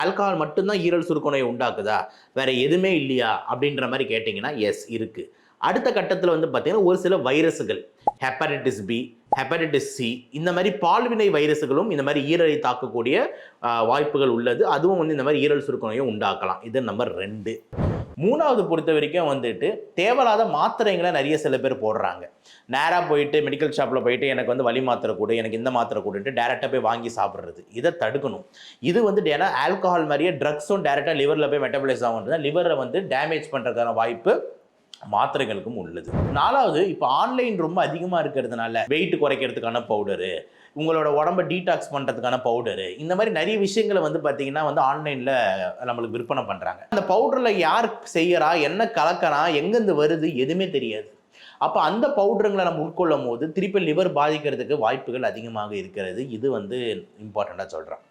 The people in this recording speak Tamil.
ஆல்கஹால் மட்டும்தான் ஈரல் சுருக்க நோயை உண்டாக்குதா, வேற எதுவுமே இல்லையா அப்படின்ற மாதிரி கேட்டிங்கன்னா எஸ் இருக்கு. அடுத்த கட்டத்தில் வந்து பார்த்தீங்கன்னா ஒரு சில வைரஸுகள், ஹெப்படைட்டிஸ் பி, ஹெப்படைட்டிஸ் சி, இந்த மாதிரி பால்வினை வைரஸுகளும் இந்த மாதிரி ஈரலை தாக்கக்கூடிய வாய்ப்புகள் உள்ளது. அதுவும் வந்து இந்த மாதிரி ஈரல் சுருக்க நோயை உண்டாக்கலாம். இது நம்பர் 2. 3வது பொறுத்த வரைக்கும் வந்துட்டு தேவையில்லாத மாத்திரைங்களை நிறைய சில பேர் போடுறாங்க. நேராக போயிட்டு மெடிக்கல் ஷாப்பில் போயிட்டு எனக்கு வந்து வலி மாத்திரை கொடு, எனக்கு இந்த மாத்திரை கொடுன்ட்டு டேரெக்டாக போய் வாங்கி சாப்பிட்றது. இதை தடுக்கணும். இது வந்து ஏன்னா ஆல்கஹால் மாதிரியே ட்ரக்ஸும் டேரெக்டாக லிவரில் போய் மெட்டபலைஸ் ஆகுன்றது லிவரை வந்து டேமேஜ் பண்ணுறதுக்கான வாய்ப்பு மாத்திரைகளுக்கும் உள்ளது. 4வது, இப்போ ஆன்லைன் ரொம்ப அதிகமாக இருக்கிறதுனால வெயிட் குறைக்கிறதுக்கான பவுடரு, உங்களோட உடம்பை டீடாக்ஸ் பண்ணுறதுக்கான பவுடரு, இந்த மாதிரி நிறைய விஷயங்களை வந்து பார்த்தீங்கன்னா வந்து ஆன்லைனில் நம்மளுக்கு விற்பனை பண்ணுறாங்க. அந்த பவுடரில் யார் செய்யறா, என்ன கலக்கிறா, எங்கேருந்து வருது எதுவுமே தெரியாது. அப்போ அந்த பவுடருங்களை நம்ம உட்கொள்ளும் போது திருப்பி லிவர் பாதிக்கிறதுக்கு வாய்ப்புகள் அதிகமாக இருக்கிறது. இது வந்து இம்பார்ட்டண்ட்டாக சொல்கிறேன்.